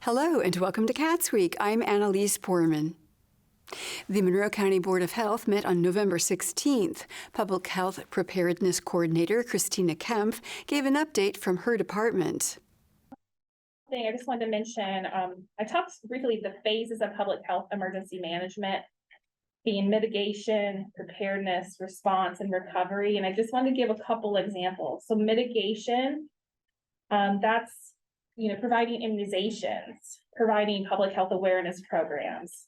Hello and welcome to CATSweek. I'm Annalise Poorman. The Monroe County Board of Health met on November 16th. Public Health Preparedness Coordinator Christina Kempf gave an update from her department. I just wanted to mention, I talked briefly the phases of public health emergency management being mitigation, preparedness, response, and recovery. And I just wanted to give a couple examples. So mitigation, that's providing immunizations, providing public health awareness programs,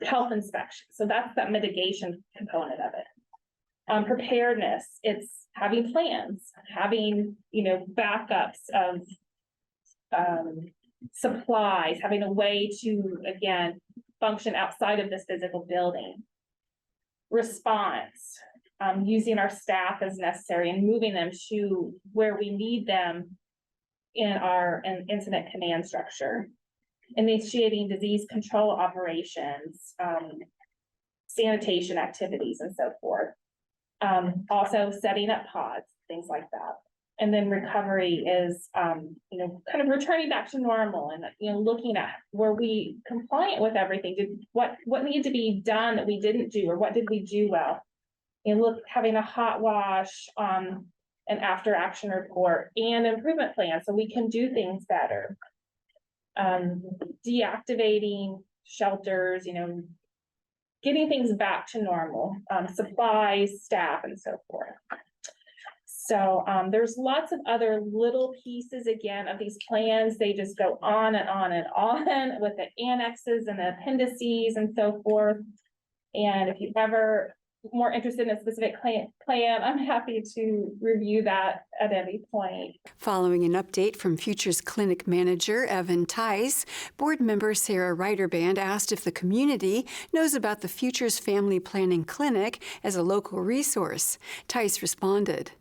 health inspections. So that's that mitigation component of it. Preparedness, it's having plans, having backups of supplies, having a way to again function outside of this physical building. Response, using our staff as necessary and moving them to where we need them in our incident command structure. Initiating disease control operations, sanitation activities, and so forth. Also setting up pods, things like that. And then recovery is, kind of returning back to normal and, looking at were we compliant with everything? What needed to be done that we didn't do, or what did we do well? Having a hot wash, an after action report and improvement plan so we can do things better. Deactivating shelters, getting things back to normal, supplies, staff, and so forth. So there's lots of other little pieces, again, of these plans. They just go on and on and on with the annexes and the appendices and so forth. And if you're ever more interested in a specific plan, I'm happy to review that at any point. Following an update from Futures Clinic Manager Evan Tice, board member Sarah Reiterband asked if the community knows about the Futures Family Planning Clinic as a local resource. Tice responded.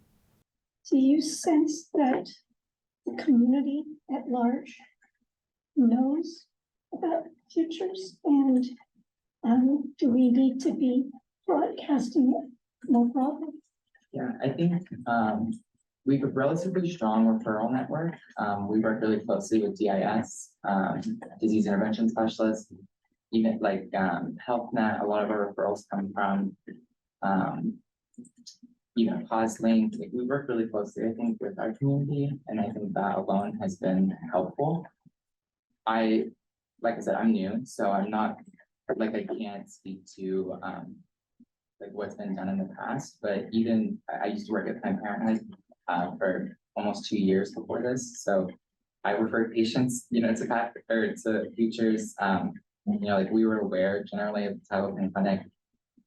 Do you sense that the community at large knows about Futures, and do we need to be broadcasting it more broadly? Yeah, I think we have a relatively strong referral network. We work really closely with DIS, disease intervention specialists, even like HealthNet. A lot of our referrals come from even CAUSE-Link. We work really closely, I think, with our community, and I think that alone has been helpful. Like I said, I'm new, so I'm not I can't speak to what's been done in the past, but even I used to work at Planned Parenthood for almost 2 years before this, so I referred patients, to Futures. We were aware generally of the Title Clinic,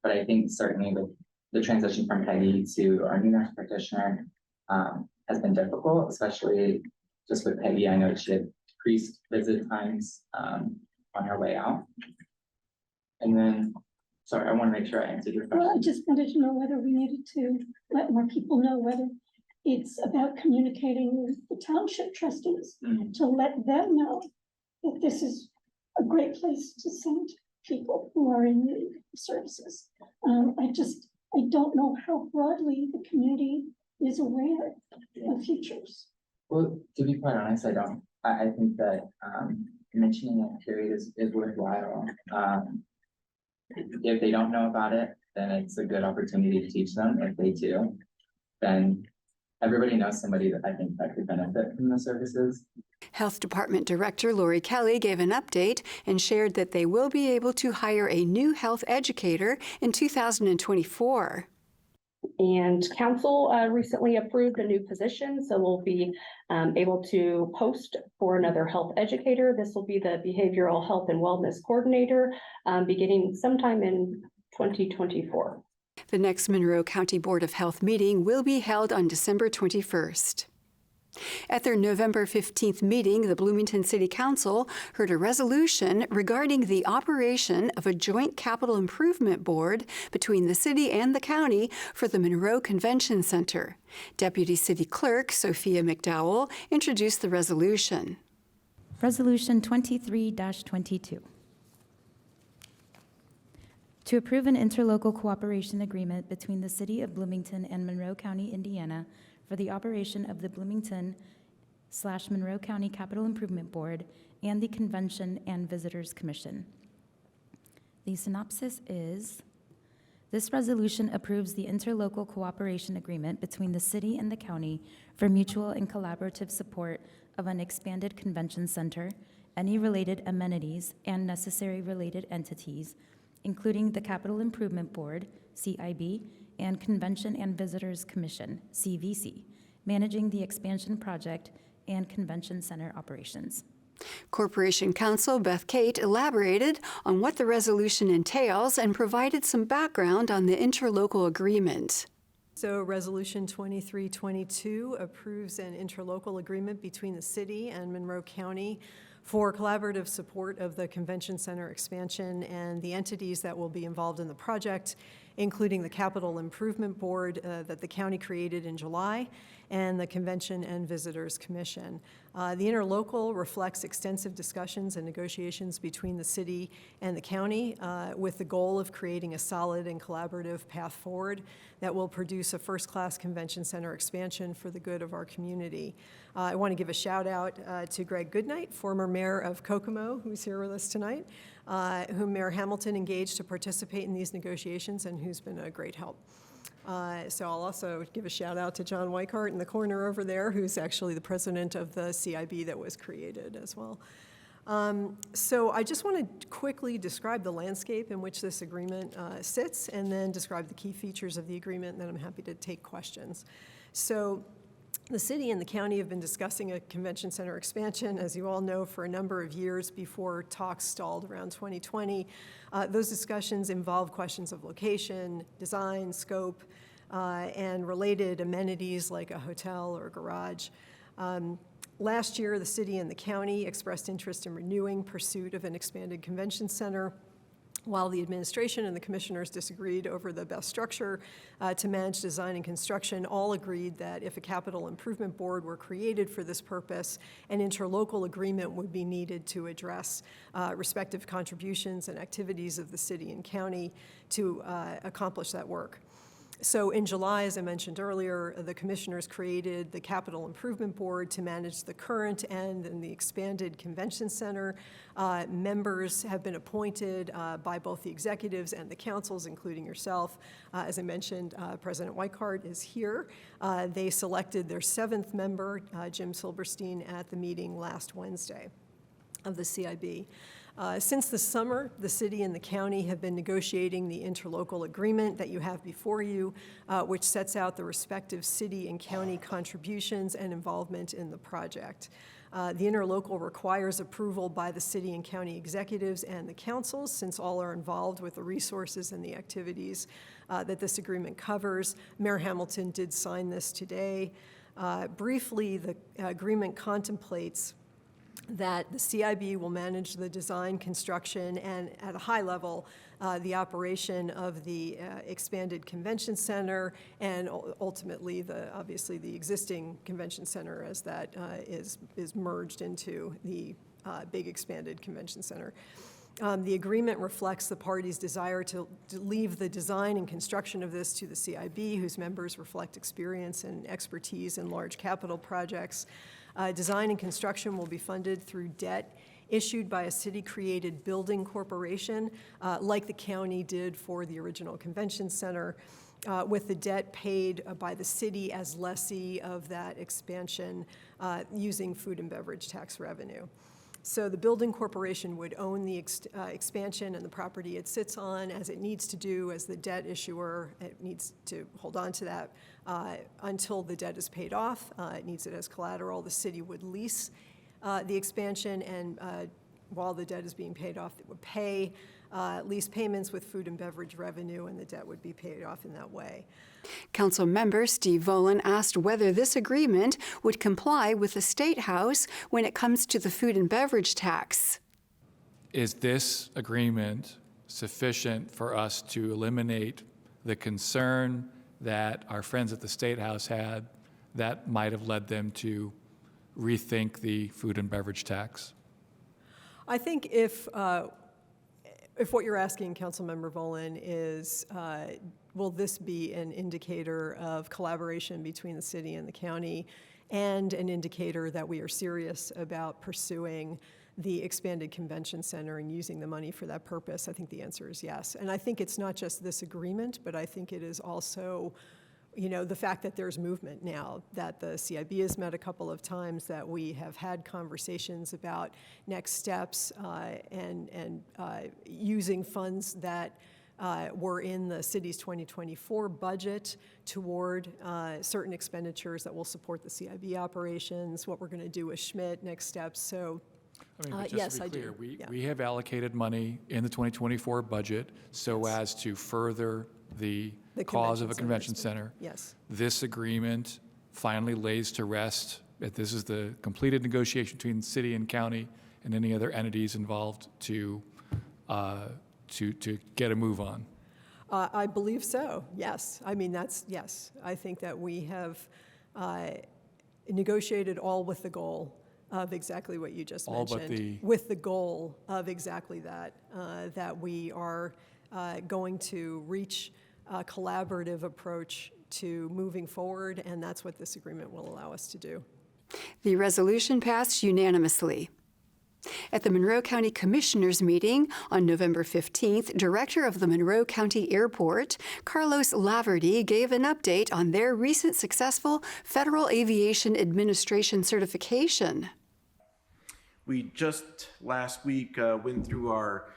but I think certainly with the transition from Peggy to our new nurse practitioner has been difficult, especially just with Peggy. I know she had decreased visit times on her way out. And then, sorry, I want to make sure I answered your question. Well, I just wanted to know whether we needed to let more people know, whether it's about communicating with the township trustees to let them know that this is a great place to send people who are in need of services. I don't know how broadly the community is aware of Futures. Well, to be quite honest, I don't. I think that mentioning that period is worthwhile. If they don't know about it, then it's a good opportunity to teach them. If they do, then everybody knows somebody that I think that could benefit from the services. Health Department Director Lori Kelly gave an update and shared that they will be able to hire a new health educator in 2024. And council recently approved a new position, so we'll be able to post for another health educator. This will be the Behavioral Health and Wellness Coordinator, beginning sometime in 2024. The next Monroe County Board of Health meeting will be held on December 21st. At their November 15th meeting, the Bloomington City Council heard a resolution regarding the operation of a joint capital improvement board between the city and the county for the Monroe Convention Center. Deputy City Clerk Sophia McDowell introduced the resolution. Resolution 23-22. To approve an interlocal cooperation agreement between the City of Bloomington and Monroe County, Indiana, for the operation of the Bloomington Monroe County Capital Improvement Board and the Convention and Visitors Commission. The synopsis is, this resolution approves the interlocal cooperation agreement between the city and the county for mutual and collaborative support of an expanded convention center, any related amenities, and necessary related entities, including the Capital Improvement Board, CIB, and Convention and Visitors Commission, CVC, managing the expansion project and convention center operations. Corporation Counsel Beth Kate elaborated on what the resolution entails and provided some background on the interlocal agreement. So Resolution 2322 approves an interlocal agreement between the city and Monroe County for collaborative support of the convention center expansion and the entities that will be involved in the project, including the Capital Improvement Board that the county created in July and the Convention and Visitors Commission. The interlocal reflects extensive discussions and negotiations between the city and the county with the goal of creating a solid and collaborative path forward that will produce a first-class convention center expansion for the good of our community. I want to give a shout out to Greg Goodnight, former mayor of Kokomo, who's here with us tonight, whom Mayor Hamilton engaged to participate in these negotiations and who's been a great help. So I'll also give a shout out to John Weichart in the corner over there, who's actually the president of the CIB that was created as well. So I just want to quickly describe the landscape in which this agreement sits and then describe the key features of the agreement, and then I'm happy to take questions. So the city and the county have been discussing a convention center expansion, as you all know, for a number of years before talks stalled around 2020. Those discussions involve questions of location, design, scope, and related amenities like a hotel or a garage. Last year, the city and the county expressed interest in renewing pursuit of an expanded convention center, while the administration and the commissioners disagreed over the best structure to manage design and construction. All agreed that if a capital improvement board were created for this purpose, an interlocal agreement would be needed to address respective contributions and activities of the city and county to accomplish that work. So in July, as I mentioned earlier, the commissioners created the Capital Improvement Board to manage the current end and the expanded convention center. Members have been appointed by both the executives and the councils, including yourself. As I mentioned, President Weichart is here. They selected their 7th member, Jim Silberstein, at the meeting last Wednesday of the CIB. Since the summer, the city and the county have been negotiating the interlocal agreement that you have before you, which sets out the respective city and county contributions and involvement in the project. The interlocal requires approval by the city and county executives and the councils, since all are involved with the resources and the activities that this agreement covers. Mayor Hamilton did sign this today. Briefly, the agreement contemplates that the CIB will manage the design, construction, and at a high level, the operation of the expanded convention center, and ultimately, obviously, the existing convention center as that is merged into the big expanded convention center. The agreement reflects the parties' desire to leave the design and construction of this to the CIB, whose members reflect experience and expertise in large capital projects. Design and construction will be funded through debt issued by a city-created building corporation, like the county did for the original convention center, with the debt paid by the city as lessee of that expansion using food and beverage tax revenue. So the building corporation would own the expansion and the property it sits on, as it needs to do as the debt issuer. It needs to hold on to that until the debt is paid off. It needs it as collateral. The city would lease the expansion, and while the debt is being paid off, it would pay lease payments with food and beverage revenue, and the debt would be paid off in that way. Council member Steve Volan asked whether this agreement would comply with the State House when it comes to the food and beverage tax. Is this agreement sufficient for us to eliminate the concern that our friends at the State House had that might have led them to rethink the food and beverage tax? I think if what you're asking, Councilmember Volan, is will this be an indicator of collaboration between the city and the county, and an indicator that we are serious about pursuing the expanded convention center and using the money for that purpose? I think the answer is yes. And I think it's not just this agreement, but I think it is also, you know, the fact that there's movement now, that the CIB has met a couple of times, that we have had conversations about next steps and using funds that were in the city's 2024 budget toward certain expenditures that will support the CIB operations, what we're going to do with Schmidt, next steps. So I mean, but yes, just to I be clear, do. Yeah. we have allocated money in the 2024 budget so as to further the cause of a convention center. Yes. This agreement finally lays to rest that this is the completed negotiation between city and county and any other entities involved to get a move on. I believe so, yes. I mean, yes. I think that we have negotiated all with the goal of exactly what you just All but mentioned. With the goal of exactly that, that we are going to reach a collaborative approach to moving forward, and that's what this agreement will allow us to do. The resolution passed unanimously. At the Monroe County Commissioners meeting on November 15th, Director of the Monroe County Airport, Carlos Laverty, gave an update on their recent successful Federal Aviation Administration certification. We just last week went through our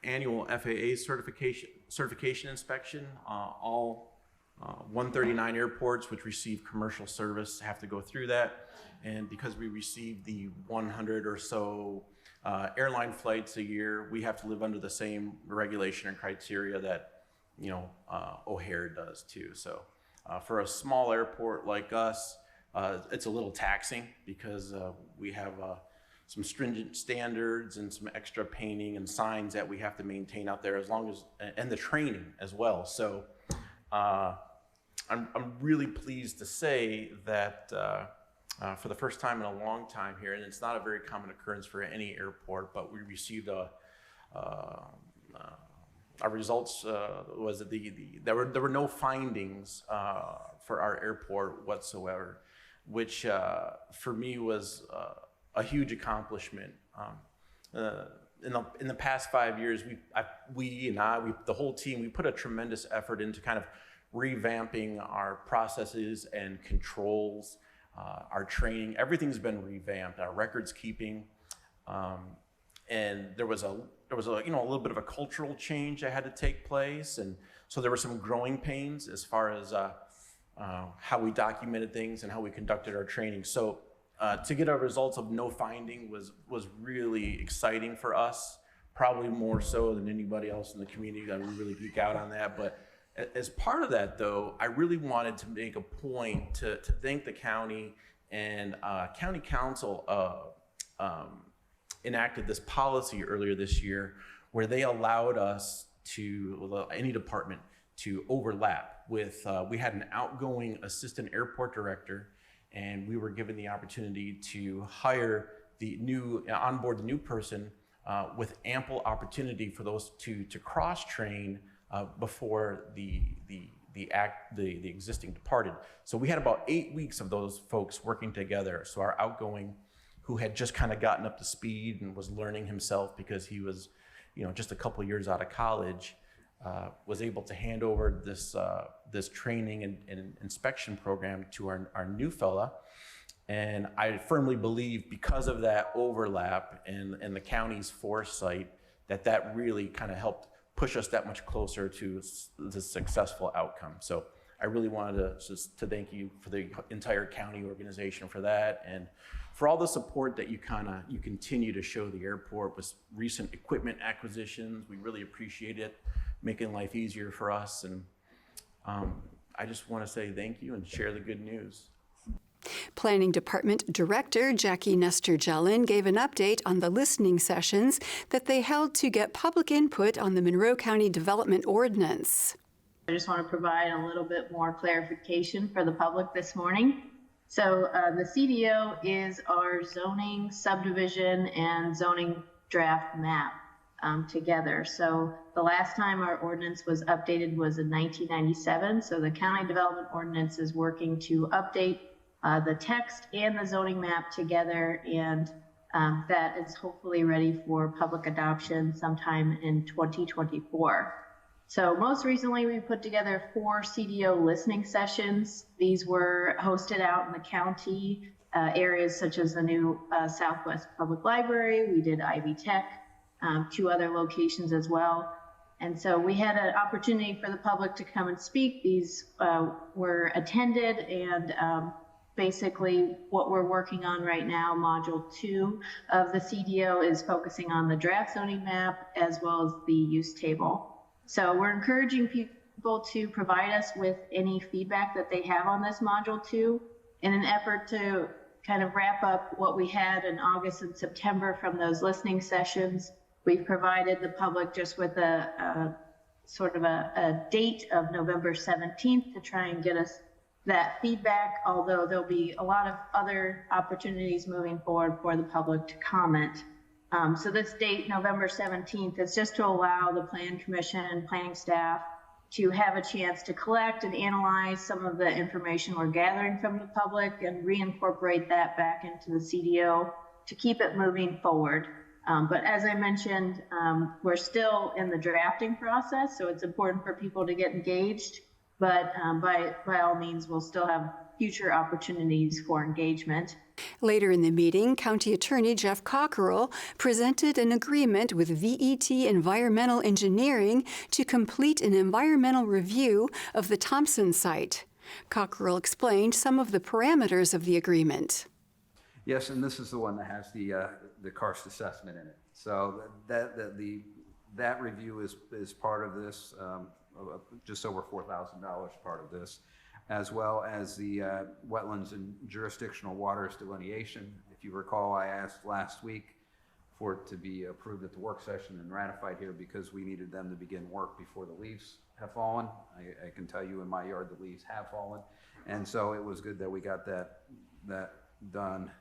annual FAA certification inspection. All 139 airports which receive commercial service have to go through that. And because we receive the 100 or so airline flights a year, we have to live under the same regulation and criteria that, you know, O'Hare does too. So for a small airport like us, it's a little taxing because we have some stringent standards and some extra painting and signs that we have to maintain out there, as long as, and the training as well. So I'm really pleased to say that for the first time in a long time here, and it's not a very common occurrence for any airport, but we received our results was that there were no findings for our airport whatsoever, which for me was a huge accomplishment. In the past 5 years, the whole team, we put a tremendous effort into kind of revamping our processes and controls, our training. Everything's been revamped. Our records keeping, and there was a little bit of a cultural change that had to take place, and so there were some growing pains as far as how we documented things and how we conducted our training. So to get our results of no finding was really exciting for us, probably more so than anybody else in the community. That we really geek out on that. But as part of that, though, I really wanted to make a point to thank the county, and county council enacted this policy earlier this year where they allowed us to, any department, to overlap with, we had an outgoing assistant airport director, and we were given the opportunity to hire onboard the new person with ample opportunity for those to cross-train before the existing departed. So we had about 8 weeks of those folks working together. So our outgoing, who had just kind of gotten up to speed and was learning himself because he was, just a couple years out of college, was able to hand over this training and inspection program to our new fella. And I firmly believe, because of that overlap and the county's foresight, that really kind of helped push us that much closer to the successful outcome. So I really wanted to thank you for the entire county organization for that, and for all the support that you continue to show the airport with recent equipment acquisitions. We really appreciate it, making life easier for us. And I just want to say thank you and share the good news. Planning Department Director Jackie Nestor-Jellin gave an update on the listening sessions that they held to get public input on the Monroe County Development Ordinance. I just want to provide a little bit more clarification for the public this morning. So the CDO is our zoning, subdivision, and zoning draft map. together. So the last time our ordinance was updated was in 1997. So the county development ordinance is working to update the text and the zoning map together, and that is hopefully ready for public adoption sometime in 2024. So most recently, we put together 4 CDO listening sessions. These were hosted out in the county areas such as the new Southwest Public Library. We did Ivy Tech, 2 other locations as well. And so we had an opportunity for the public to come and speak. These were attended, and basically what we're working on right now, module 2 of the CDO, is focusing on the draft zoning map as well as the use table. So we're encouraging people to provide us with any feedback that they have on this module 2 in an effort to kind of wrap up what we had in August and September from those listening sessions. We've provided the public just with a sort of a date of November 17th to try and get us that feedback, although there'll be a lot of other opportunities moving forward for the public to comment. So this date, November 17th, is just to allow the Plan Commission and planning staff to have a chance to collect and analyze some of the information we're gathering from the public and reincorporate that back into the CDO to keep it moving forward. But as I mentioned, we're still in the drafting process, so it's important for people to get engaged. But by all means, we'll still have future opportunities for engagement. Later in the meeting, County Attorney Jeff Cockerell presented an agreement with VET Environmental Engineering to complete an environmental review of the Thompson site. Cockerell explained some of the parameters of the agreement. Yes, and this is the one that has the karst assessment in it. So that review is part of this, just over $4,000 part of this, as well as the wetlands and jurisdictional waters delineation. If you recall, I asked last week for it to be approved at the work session and ratified here because we needed them to begin work before the leaves have fallen. I can tell you in my yard the leaves have fallen, and so it was good that we got that done.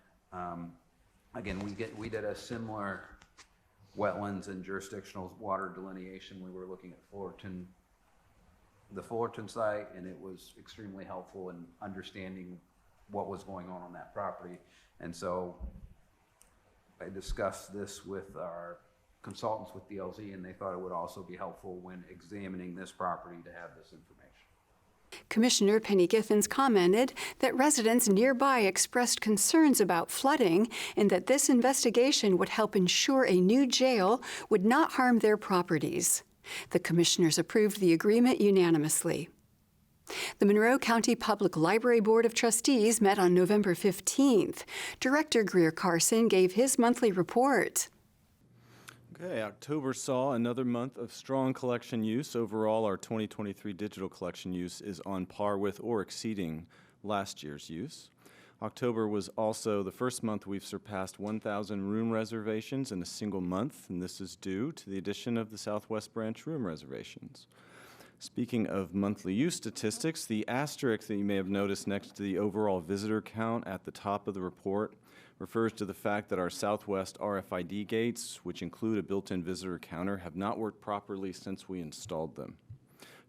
Again, we did a similar wetlands and jurisdictional water delineation. We were looking at the Fullerton site, and it was extremely helpful in understanding what was going on that property. And so I discussed this with our consultants with DLZ, and they thought it would also be helpful when examining this property to have this information. Commissioner Penny Giffens commented that residents nearby expressed concerns about flooding and that this investigation would help ensure a new jail would not harm their properties. The commissioners approved the agreement unanimously. The Monroe County Public Library Board of Trustees met on November 15th. Director Greer Carson gave his monthly report. Okay, October saw another month of strong collection use. Overall, our 2023 digital collection use is on par with or exceeding last year's use. October was also the first month we've surpassed 1,000 room reservations in a single month, and this is due to the addition of the Southwest Branch room reservations. Speaking of monthly use statistics, the asterisk that you may have noticed next to the overall visitor count at the top of the report refers to the fact that our Southwest RFID gates, which include a built-in visitor counter, have not worked properly since we installed them.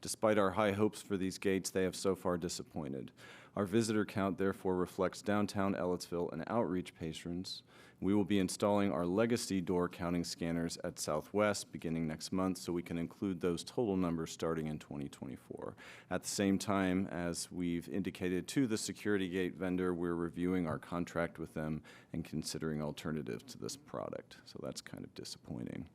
Despite our high hopes for these gates, they have so far disappointed. Our visitor count therefore reflects downtown Ellettsville and outreach patrons. We will be installing our legacy door counting scanners at Southwest beginning next month, so we can include those total numbers starting in 2024. At the same time, as we've indicated to the security gate vendor, we're reviewing our contract with them and considering alternatives to this product. So that's kind of disappointing.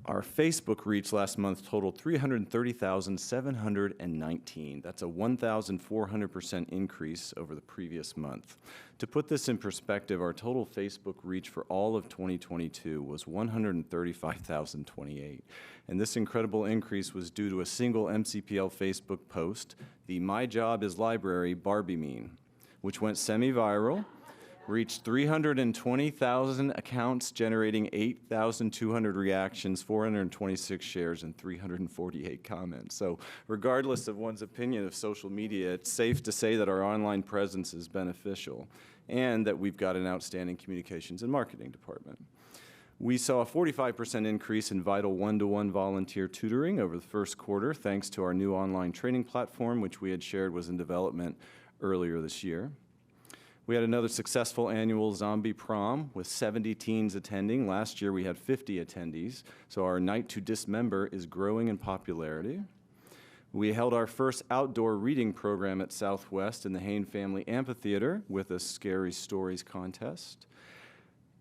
Our Facebook reach last month totaled 330,719. That's a 1,400% increase over the previous month. To put this in perspective, our total Facebook reach for all of 2022 was 135,028. And this incredible increase was due to a single MCPL Facebook post, the My Job is Library Barbie meme, which went semi-viral, reached 320,000 accounts, generating 8,200 reactions, 426 shares, and 348 comments. So regardless of one's opinion of social media, it's safe to say that our online presence is beneficial and that we've got an outstanding communications and marketing department. We saw a 45% increase in vital one-to-one volunteer tutoring over the first quarter, thanks to our new online training platform, which we had shared was in development earlier this year. We had another successful annual Zombie Prom with 70 teens attending. Last year we had 50 attendees, so our Night to Dismember is growing in popularity. We held our first outdoor reading program at Southwest in the Hain Family Amphitheater with a Scary Stories contest.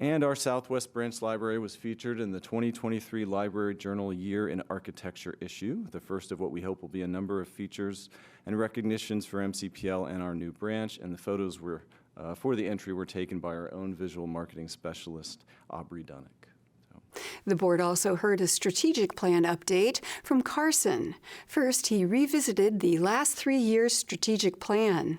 And our Southwest Branch Library was featured in the 2023 Library Journal Year in Architecture issue, the first of what we hope will be a number of features and recognitions for MCPL and our new branch, and the photos were for the entry were taken by our own visual marketing specialist, Aubrey Dunnick. The board also heard a strategic plan update from Carson. First, he revisited the last 3 years' strategic plan.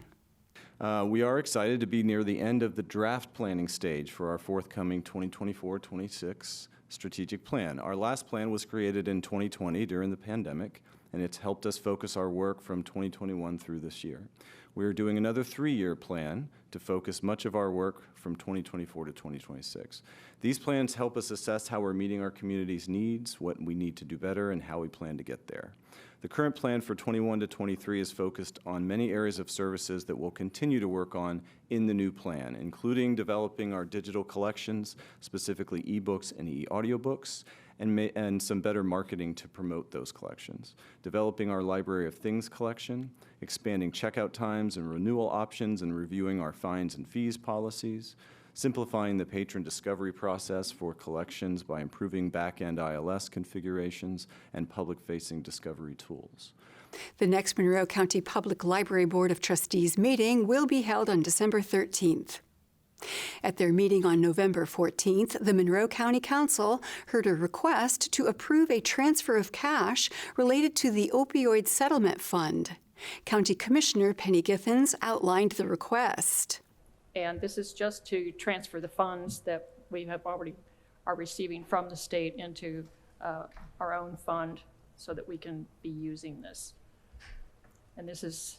We are excited to be near the end of the draft planning stage for our forthcoming 2024-26 strategic plan. Our last plan was created in 2020 during the pandemic, and it's helped us focus our work from 2021 through this year. We are doing another 3-year plan to focus much of our work from 2024 to 2026. These plans help us assess how we're meeting our community's needs, what we need to do better, and how we plan to get there. The current plan for 21 to 23 is focused on many areas of services that we'll continue to work on in the new plan, including developing our digital collections, specifically ebooks and e-audiobooks, and some better marketing to promote those collections, developing our Library of Things collection, expanding checkout times and renewal options, and reviewing our fines and fees policies, simplifying the patron discovery process for collections by improving back-end ILS configurations and public-facing discovery tools. The next Monroe County Public Library Board of Trustees meeting will be held on December 13th. At their meeting on November 14th, the Monroe County Council heard a request to approve a transfer of cash related to the opioid settlement fund. County Commissioner Penny Giffens outlined the request. And this is just to transfer the funds that we have already are receiving from the state into our own fund so that we can be using this. And this is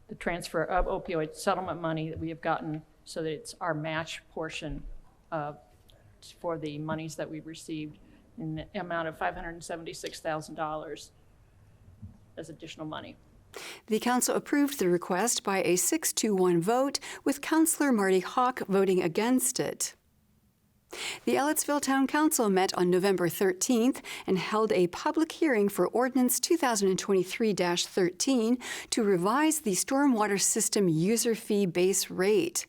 the transfer of opioid settlement money that we have gotten so that it's our match portion for the monies that we've received in the amount of $576,000 as additional money. The council approved the request by a 6-1 vote, with Councilor Marty Hawk voting against it. The Ellettsville Town Council met on November 13th and held a public hearing for Ordinance 2023-13 to revise the stormwater system user fee base rate.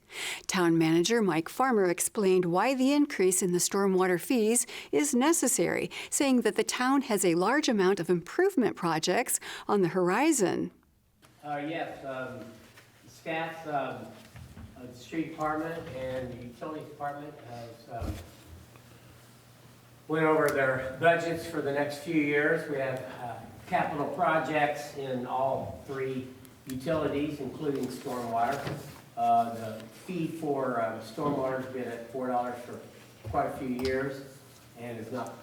Town Manager Mike Farmer explained why the increase in the stormwater fees is necessary, saying that the town has a large amount of improvement projects on the horizon. Yes, staff, the street department and the utilities department has went over their budgets for the next few years. We have capital projects in all 3 utilities, including stormwater. The fee for stormwater has been at $4 for quite a few years and has not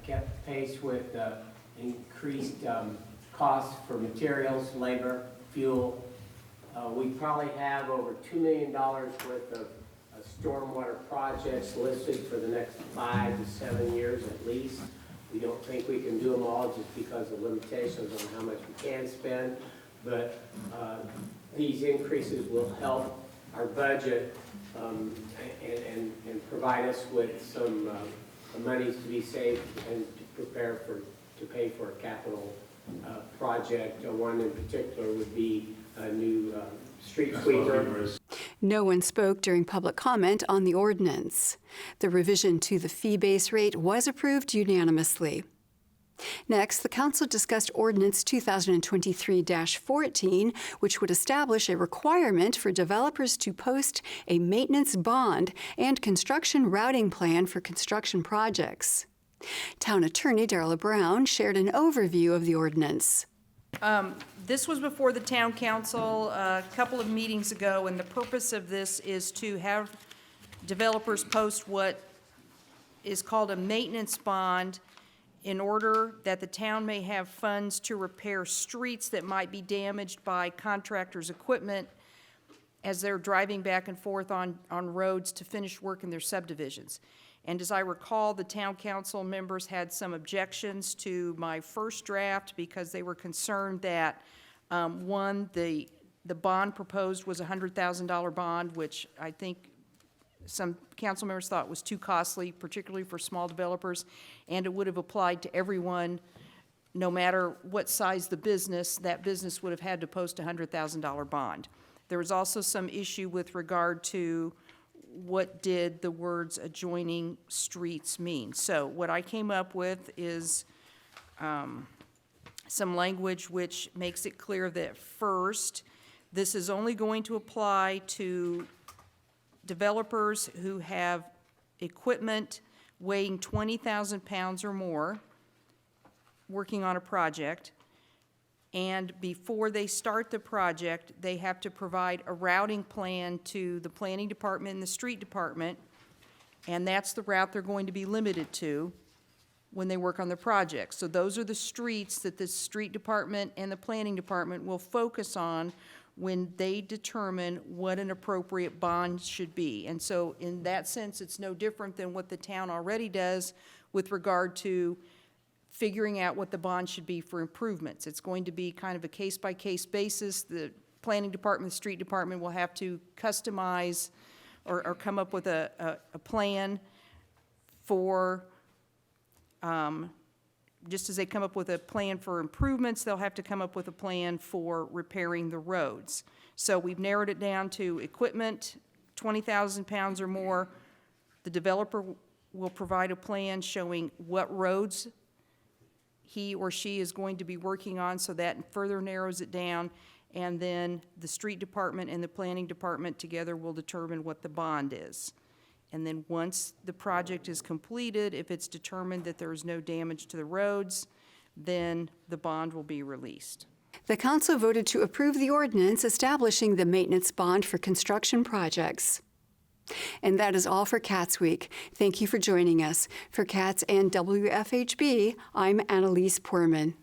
kept pace with increased costs for materials, labor, fuel. We probably have over $2 million worth of stormwater projects listed for the next 5 to 7 years at least. We don't think we can do them all just because of limitations on how much we can spend, but these increases will help our budget and provide us with some monies to be saved and to prepare to pay for a capital project. One in particular would be a new street sweeper. No one spoke during public comment on the ordinance. The revision to the fee base rate was approved unanimously. Next, the council discussed Ordinance 2023-14, which would establish a requirement for developers to post a maintenance bond and construction routing plan for construction projects. Town Attorney Darla Brown shared an overview of the ordinance. This was before the town council a couple of meetings ago, and the purpose of this is to have developers post what is called a maintenance bond in order that the town may have funds to repair streets that might be damaged by contractors' equipment as they're driving back and forth on roads to finish work in their subdivisions. And as I recall, the town council members had some objections to my first draft because they were concerned that, one, the bond proposed was a $100,000 bond, which I think some council members thought was too costly, particularly for small developers, and it would have applied to everyone, no matter what size the business, that business would have had to post a $100,000 bond. There was also some issue with regard to what did the words adjoining streets mean. So what I came up with is some language which makes it clear that first, this is only going to apply to developers who have equipment weighing 20,000 pounds or more working on a project. And before they start the project, they have to provide a routing plan to the planning department and the street department, and that's the route they're going to be limited to when they work on the project. So those are the streets that the street department and the planning department will focus on when they determine what an appropriate bond should be. And so in that sense, it's no different than what the town already does with regard to figuring out what the bond should be for improvements. It's going to be kind of a case-by-case basis. The planning department, the street department will have to customize or come up with a plan for, just as they come up with a plan for improvements, they'll have to come up with a plan for repairing the roads. So we've narrowed it down to equipment, 20,000 pounds or more. The developer will provide a plan showing what roads he or she is going to be working on, so that further narrows it down. And then the street department and the planning department together will determine what the bond is. And then once the project is completed, if it's determined that there is no damage to the roads, then the bond will be released. The council voted to approve the ordinance establishing the maintenance bond for construction projects. And that is all for CATSweek. Thank you for joining us. For CATS and WFHB, I'm Annalise Poorman.